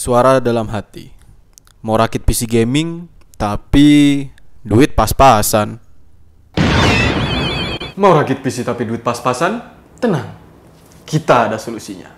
Suara dalam hati. Mau rakit PC gaming, tapi duit pas-pasan. Mau rakit PC tapi duit pas-pasan? Tenang, kita ada solusinya.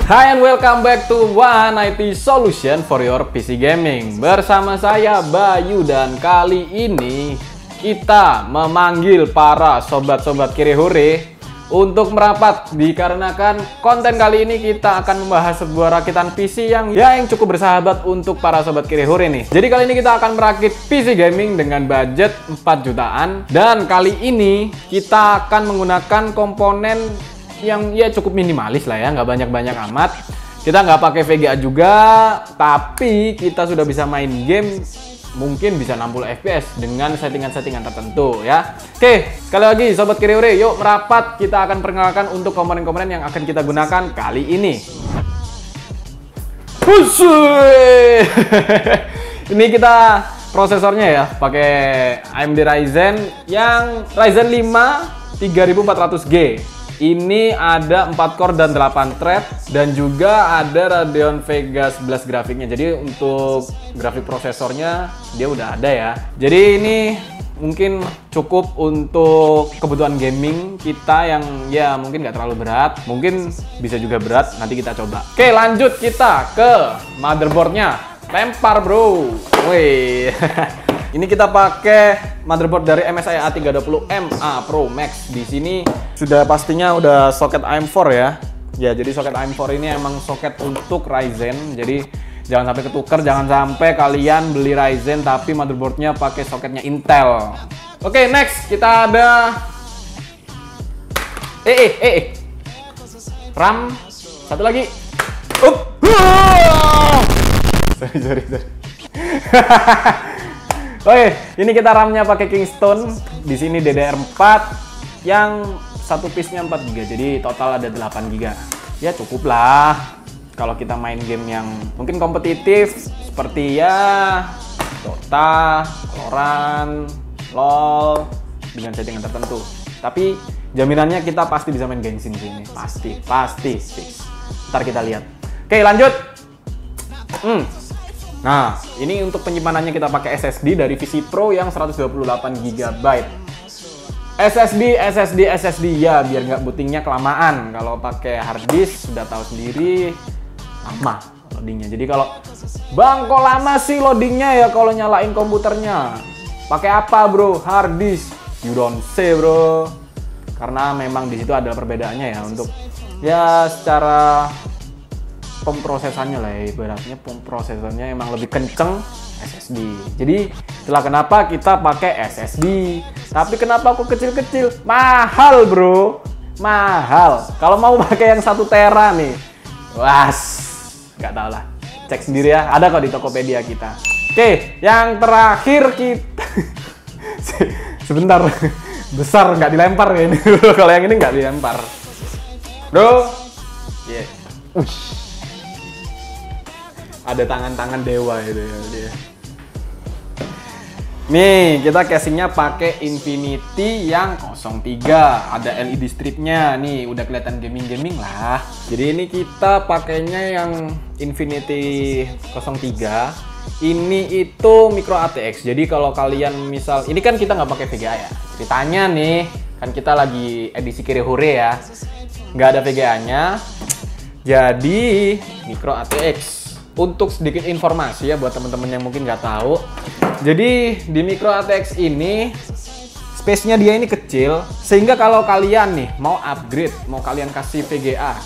Hi and welcome back to One IT Solution for your PC gaming. Bersama saya Bayu, dan kali ini kita memanggil para sobat-sobat Kirihore untuk merapat, dikarenakan konten kali ini kita akan membahas sebuah rakitan PC yang cukup bersahabat untuk para sobat Kirihore nih. Jadi kali ini kita akan merakit PC gaming dengan budget 4 jutaan, dan kali ini kita akan menggunakan komponen yang cukup minimalis lah ya, nggak banyak-banyak amat. Kita nggak pakai VGA juga, tapi kita sudah bisa main game mungkin bisa 60 fps dengan settingan-settingan tertentu ya. Oke, sekali lagi sobat Kirihore, yuk merapat, kita akan perkenalkan untuk komponen-komponen yang akan kita gunakan kali ini. Ini kita prosesornya ya, pakai AMD Ryzen yang Ryzen 5 3400G. Ini ada 4 core dan 8 thread, dan juga ada Radeon Vega 11 grafiknya. Jadi untuk grafik prosesornya dia udah ada ya. Jadi ini mungkin cukup untuk kebutuhan gaming kita yang mungkin nggak terlalu berat. Mungkin bisa juga berat, nanti kita coba. Oke, lanjut kita ke motherboardnya. Lempar bro. Wih. Ini kita pakai motherboard dari MSI A320MA Pro Max. Di sini sudah pastinya udah soket AM4 ya. Ya, jadi soket AM4 ini emang soket untuk Ryzen. Jadi jangan sampai ketuker, jangan sampai kalian beli Ryzen tapi motherboardnya pakai soketnya Intel. Oke, next kita ada RAM satu lagi. Sorry. Oke, ini kita RAM-nya pakai Kingston. Di sini DDR4 yang satu piece-nya 4 GB. Jadi total ada 8 GB. Ya cukup lah kalau kita main game yang mungkin kompetitif seperti Dota, Valorant, LoL dengan settingan tertentu. Tapi jaminannya kita pasti bisa main Genshin sini. Pasti fix. Ntar kita lihat. Oke, lanjut. Nah, ini untuk penyimpanannya kita pakai SSD dari VC Pro yang 128 GB. SSD ya, biar nggak bootingnya kelamaan. Kalau pakai hard disk sudah tahu sendiri lama loadingnya. Jadi kalau bang kok lama sih loadingnya ya kalau nyalain komputernya, pakai apa bro? Hard disk? You don't say bro. Karena memang di situ ada perbedaannya ya, untuk secara pemprosesannya lah ya, ibaratnya pemprosesannya emang lebih kenceng SSD. Jadi itulah kenapa kita pakai SSD. Tapi kenapa kok kecil-kecil? Mahal bro, mahal. Kalau mau pakai yang 1 tera nih, nggak tahu lah, cek sendiri ya, ada kok di Tokopedia kita. Oke, yang terakhir kita sebentar, besar nggak dilempar ya ini. Kalau yang ini nggak dilempar bro. Ada tangan-tangan dewa itu ya dia. Nih, kita casingnya pakai Infinity yang 03. Ada LED stripnya. Nih, udah kelihatan gaming-gaming lah. Jadi ini kita pakainya yang Infinity 03. Ini itu micro ATX. Jadi kalau kalian misal, ini kan kita nggak pakai VGA ya. Ceritanya nih, kan kita lagi edisi Kirihore ya. Nggak ada VGA-nya. Jadi micro ATX. Untuk sedikit informasi ya buat teman-teman yang mungkin nggak tahu. Jadi di micro ATX ini space-nya dia ini kecil, sehingga kalau kalian nih mau upgrade, mau kalian kasih VGA,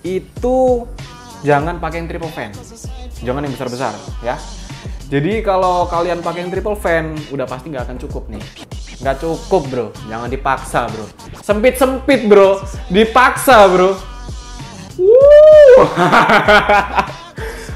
itu jangan pakai yang triple fan. Jangan yang besar-besar ya. Jadi kalau kalian pakai yang triple fan, udah pasti nggak akan cukup nih. Nggak cukup bro, jangan dipaksa bro. Sempit-sempit bro, dipaksa bro.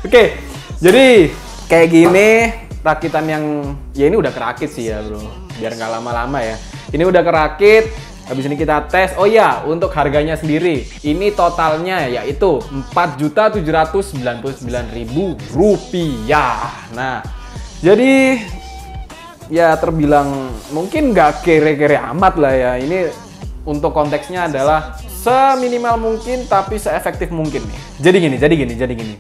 Oke, jadi kayak gini rakitan yang ini udah kerakit sih ya bro, biar nggak lama-lama ya. Ini udah kerakit, habis ini kita tes. Oh ya, untuk harganya sendiri, ini totalnya yaitu Rp4.099.000. Nah, jadi ya terbilang mungkin nggak kere-kere amat lah ya. Ini untuk konteksnya adalah seminimal mungkin tapi seefektif mungkin nih. Jadi gini.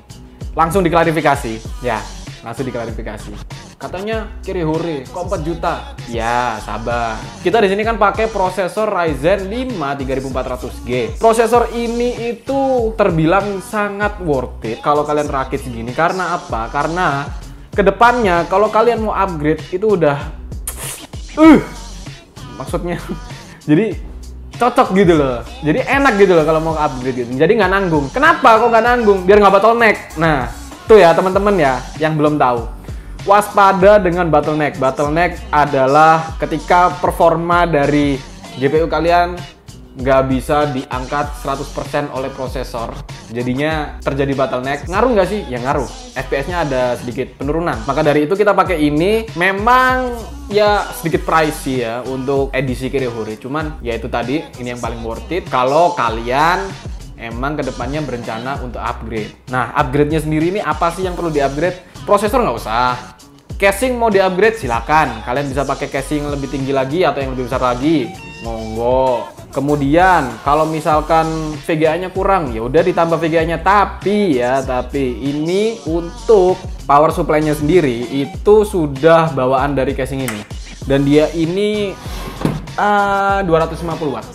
Langsung diklarifikasi. Ya, langsung diklarifikasi. Katanya Kirihore kok 4 juta? Ya, sabar. Kita di sini kan pakai prosesor Ryzen 5 3400G. Prosesor ini itu terbilang sangat worth it kalau kalian rakit segini. Karena apa? Karena kedepannya kalau kalian mau upgrade itu udah maksudnya jadi cocok gitu loh. Jadi enak gitu loh kalau mau upgrade gitu. Jadi nggak nanggung. Kenapa kok nggak nanggung? Biar nggak bottleneck. Nah, tuh ya teman-teman ya yang belum tahu. Waspada dengan bottleneck. Bottleneck adalah ketika performa dari GPU kalian nggak bisa diangkat 100% oleh prosesor. Jadinya terjadi bottleneck. Ngaruh nggak sih? Ya ngaruh. FPS-nya ada sedikit penurunan. Maka dari itu kita pakai ini. Memang ya sedikit pricey ya untuk edisi Kirihore. Cuman ya itu tadi, ini yang paling worth it. Kalau kalian emang kedepannya berencana untuk upgrade. Nah, upgrade-nya sendiri ini apa sih yang perlu di-upgrade? Prosesor nggak usah. Casing mau di-upgrade silakan. Kalian bisa pakai casing lebih tinggi lagi atau yang lebih besar lagi. Monggo. Kemudian kalau misalkan VGA-nya kurang, ya udah ditambah VGA-nya. Tapi ini untuk power supply-nya sendiri itu sudah bawaan dari casing ini. Dan dia ini 250 watt.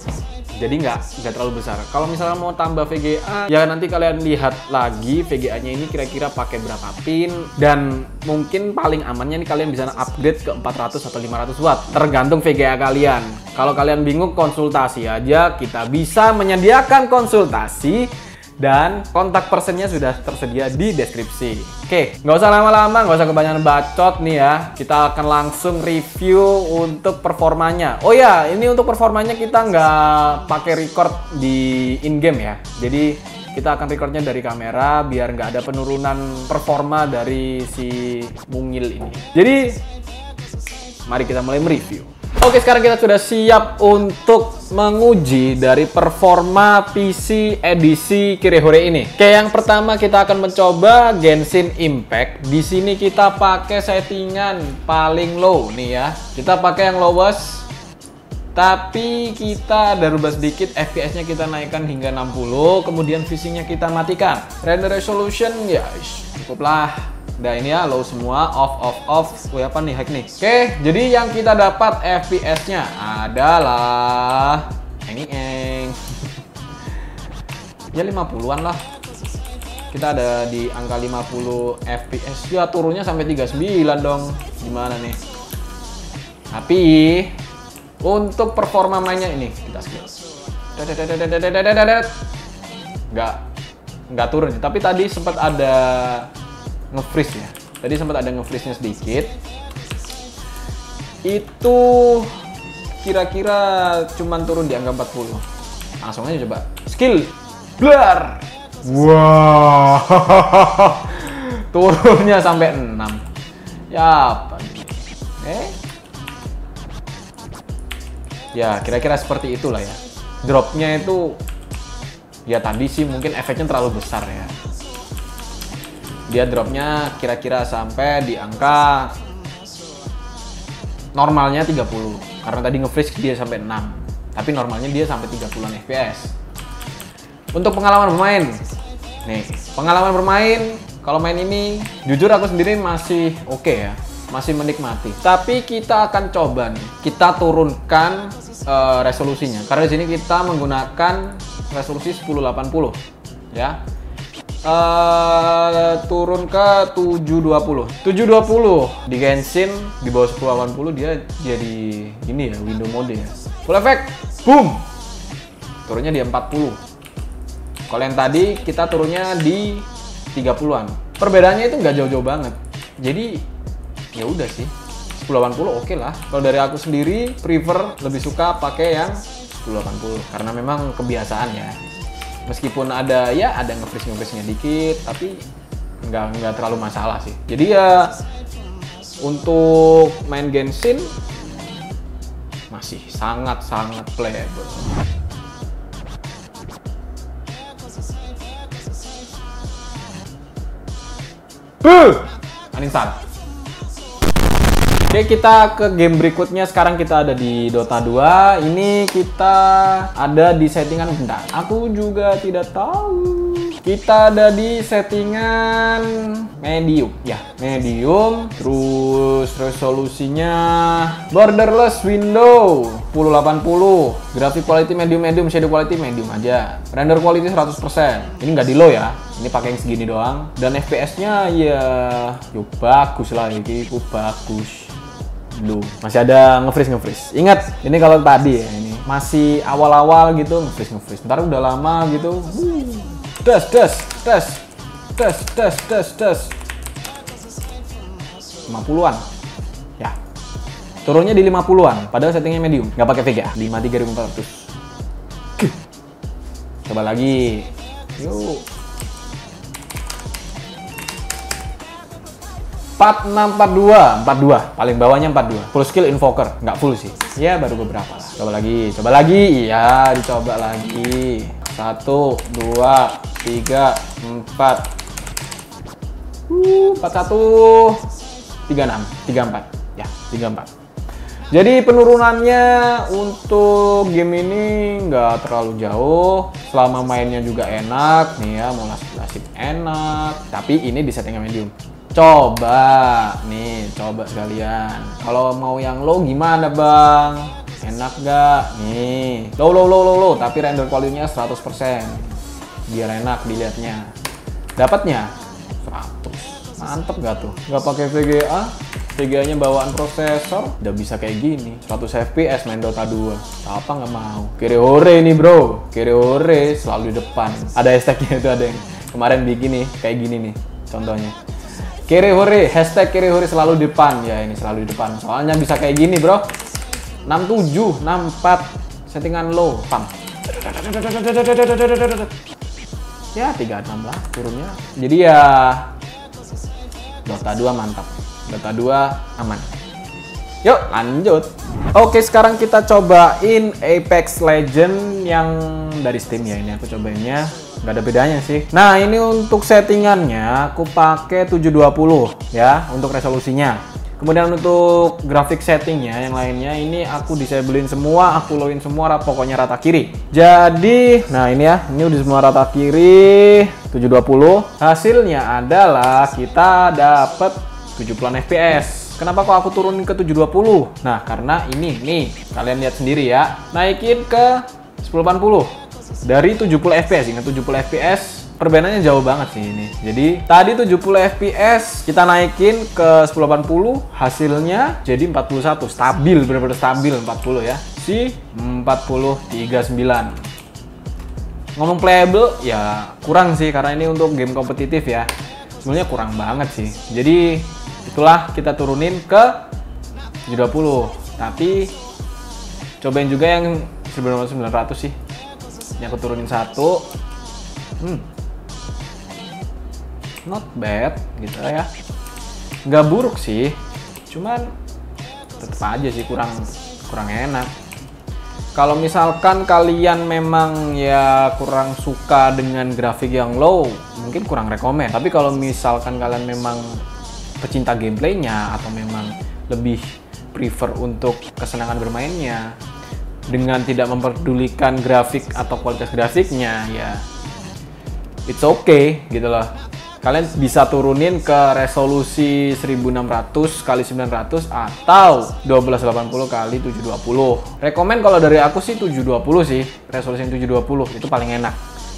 Jadi nggak terlalu besar. Kalau misalnya mau tambah VGA, ya nanti kalian lihat lagi VGA-nya ini kira-kira pakai berapa pin. Dan mungkin paling amannya nih kalian bisa upgrade ke 400 atau 500 watt. Tergantung VGA kalian. Kalau kalian bingung, konsultasi aja. Kita bisa menyediakan konsultasi. Dan kontak personnya sudah tersedia di deskripsi. Oke, nggak usah lama-lama, nggak usah kebanyakan bacot nih ya. Kita akan langsung review untuk performanya. Oh ya, ini untuk performanya kita nggak pakai record di in-game ya. Jadi kita akan recordnya dari kamera biar nggak ada penurunan performa dari si mungil ini. Jadi, mari kita mulai mereview. Oke, sekarang kita sudah siap untuk menguji dari performa PC edisi Kirihore ini. Oke, yang pertama kita akan mencoba Genshin Impact. Di sini kita pakai settingan paling low nih ya. Kita pakai yang lowest. Tapi kita ada rubah sedikit, FPS-nya kita naikkan hingga 60, kemudian VC-nya kita matikan. Render resolution ya cukup lah. Nah ini ya low semua, off. Wih apa nih hack nih? Oke, jadi yang kita dapat FPS-nya adalah ya 50-an lah. Kita ada di angka 50 FPS. Ya turunnya sampai 39 dong. Gimana nih? Tapi untuk performa mainnya ini kita skip. Nggak turun, tapi tadi sempat ada nge-freeze ya. Tadi sempat ada nge-freeze-nya sedikit. Itu kira-kira cuman turun di angka 40. Langsung aja coba. Skill blur. Wow. Turunnya sampai 6. Ya apa nih? Ya kira-kira seperti itulah ya. Dropnya itu ya tadi sih mungkin efeknya terlalu besar ya. Dia dropnya kira-kira sampai di angka normalnya 30. Karena tadi nge-freeze dia sampai 6. Tapi normalnya dia sampai 30-an FPS. Untuk pengalaman bermain. Nih, pengalaman bermain kalau main ini jujur aku sendiri masih oke ya. Masih menikmati. Tapi kita akan coba nih, kita turunkan resolusinya. Karena di sini kita menggunakan resolusi 1080 ya. Turun ke 720. 720 di Genshin di bawah 1080 dia jadi ini ya, window mode ya. Full effect. Boom. Turunnya di 40. Kalau yang tadi kita turunnya di 30-an. Perbedaannya itu nggak jauh-jauh banget. Jadi ya udah sih. 1080 oke lah. Kalau dari aku sendiri prefer lebih suka pakai yang 1080 karena memang kebiasaan ya. Meskipun ada nge-freeze-nya dikit, tapi nggak terlalu masalah sih. Jadi ya untuk main Genshin masih sangat playable. Uninstall. Oke, kita ke game berikutnya. Sekarang kita ada di Dota 2. Ini kita ada di settingan, bentar, aku juga tidak tahu. Kita ada di settingan medium. Ya, medium. Terus resolusinya borderless window 1080. Graphic quality medium, shadow quality medium aja. Render quality 100%. Ini nggak di low ya. Ini pakai yang segini doang. Dan FPS-nya ya yuk bagus lah, ini bagus. Loh, masih ada nge-freeze. Ingat, ini kalau tadi ya, ini masih awal-awal gitu nge-freeze. Ntar udah lama gitu. Tes. 50-an. Ya. Turunnya di 50-an, padahal settingnya medium. Nggak pakai VGA, 53.400. Coba lagi. Yuk. 4642, paling bawahnya 42. Full skill invoker, nggak full sih. Ya baru beberapa lah. Coba lagi. Iya, dicoba lagi. 1, 2, 3, 4. 41, 36, 34. Ya, 34. Jadi penurunannya untuk game ini nggak terlalu jauh. Selama mainnya juga enak, nih ya, mau nasib enak. Tapi ini di settingan medium. Coba sekalian. Kalau mau yang low gimana bang? Enak gak? Nih, low, tapi render quality-nya 100%. Biar enak dilihatnya. Dapatnya 100. Mantep gak tuh? Gak pakai VGA. VGA-nya bawaan prosesor. Udah bisa kayak gini. 100 FPS main Dota 2. Siapa nggak mau? Kirihore nih bro. Kirihore selalu di depan. Ada hashtagnya itu, ada yang kemarin bikin nih kayak gini nih contohnya. Kirihore, hashtag Kirihore selalu di depan. Ya ini selalu di depan. Soalnya bisa kayak gini bro. 67, 64, settingan low, pam. Ya 36 lah turunnya. Jadi ya Dota 2 mantap. Dota 2 aman. Yuk lanjut. Oke, sekarang kita cobain Apex Legends yang dari Steam ya. Ini aku cobainnya. Nggak ada bedanya sih. Nah, ini untuk settingannya aku pakai 720 ya untuk resolusinya. Kemudian untuk grafik settingnya yang lainnya ini aku disablein semua, aku lowin semua pokoknya rata kiri. Jadi, nah ini ya, ini udah semua rata kiri 720. Hasilnya adalah kita dapat 70-an FPS. Kenapa kok aku turunin ke 720? Nah, karena ini nih, kalian lihat sendiri ya. Naikin ke 1080. Dari 70 FPS, ingat 70 FPS, perbedaannya jauh banget sih ini. Jadi tadi 70 FPS kita naikin ke 1080, hasilnya jadi 41, stabil, benar-benar stabil 40 ya. Si 4039. Ngomong playable ya kurang sih karena ini untuk game kompetitif ya. Sebenarnya kurang banget sih. Jadi itulah kita turunin ke 720. Tapi cobain juga yang 900 sih. Yang aku turunin 1. Not bad gitu ya. Nggak buruk sih. Cuman tetap aja sih kurang enak. Kalau misalkan kalian memang ya kurang suka dengan grafik yang low, mungkin kurang rekomen. Tapi kalau misalkan kalian memang pecinta gameplaynya atau memang lebih prefer untuk kesenangan bermainnya dengan tidak memperdulikan grafik atau kualitas grafiknya, ya it's okay gitu loh. Kalian bisa turunin ke resolusi 1600 x 900 atau 1280 x 720. Rekomen kalau dari aku sih 720 sih, resolusi 720 itu paling enak.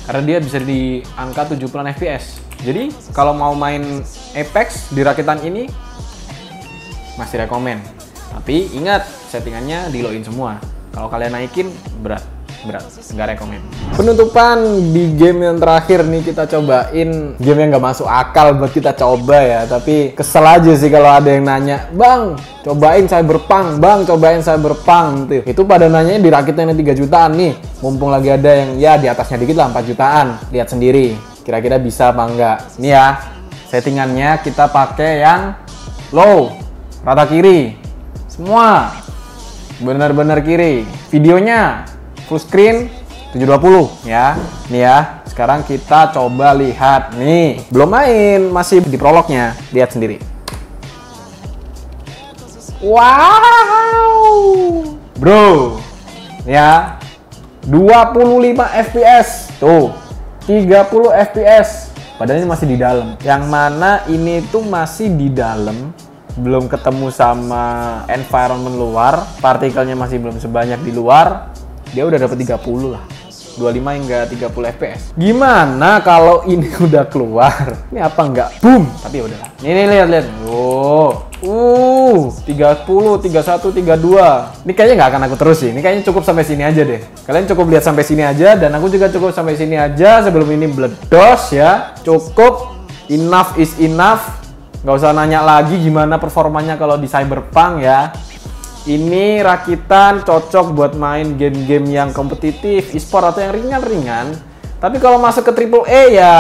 Karena dia bisa di angka 70-an FPS. Jadi kalau mau main Apex di rakitan ini masih rekomen. Tapi ingat settingannya di low-in semua. Kalau kalian naikin berat, nggak rekomen. Penutupan di game yang terakhir nih, kita cobain game yang nggak masuk akal buat kita coba ya. Tapi kesel aja sih kalau ada yang nanya, bang cobain Cyberpunk, bang cobain Cyberpunk. Itu pada nanyanya di rakitnya 3 jutaan nih. Mumpung lagi ada yang ya di atasnya dikit lah 4 jutaan. Lihat sendiri, kira-kira bisa apa enggak. Ini ya, settingannya kita pakai yang low, rata kiri. Semua benar-benar kiri. Videonya full screen 720 ya. Nih ya, sekarang kita coba lihat nih. Belum main, masih di prolognya. Lihat sendiri. Wow. Bro. Ya. 25 FPS. Tuh. 30 FPS. Padahal ini masih di dalam. Yang mana ini tuh masih di dalam. Belum ketemu sama environment luar. Partikelnya masih belum sebanyak di luar. Dia udah dapat 30 lah. 25 hingga 30 FPS. Gimana kalau ini udah keluar? Ini apa enggak? Boom. Tapi ya udahlah. Ini lihat. Oh. 30, 31, 32. Ini kayaknya nggak akan aku terus sih. Ini kayaknya cukup sampai sini aja deh. Kalian cukup lihat sampai sini aja dan aku juga cukup sampai sini aja sebelum ini meledos ya. Cukup. Enough is enough. Nggak usah nanya lagi gimana performanya kalau di Cyberpunk ya. Ini rakitan cocok buat main game-game yang kompetitif, e-sport atau yang ringan-ringan. Tapi kalau masuk ke AAA ya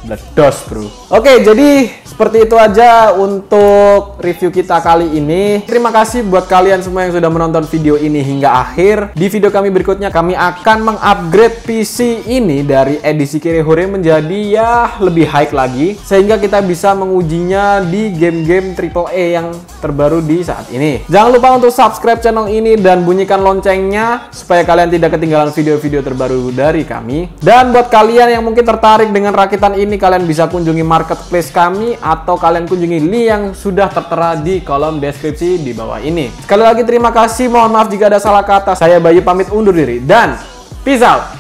meledos, bro. Oke, jadi seperti itu aja untuk review kita kali ini. Terima kasih buat kalian semua yang sudah menonton video ini hingga akhir. Di video kami berikutnya kami akan mengupgrade PC ini dari edisi Kirihore menjadi ya lebih high lagi, sehingga kita bisa mengujinya di game-game AAA yang terbaru di saat ini. Jangan lupa untuk subscribe channel ini dan bunyikan loncengnya supaya kalian tidak ketinggalan video-video terbaru dari kami. Dan buat kalian yang mungkin tertarik dengan rakitan ini, kalian bisa kunjungi marketplace kami atau kalian kunjungi link yang sudah tertera di kolom deskripsi di bawah ini. Sekali lagi terima kasih, mohon maaf jika ada salah kata. Saya Bayu pamit undur diri dan peace out.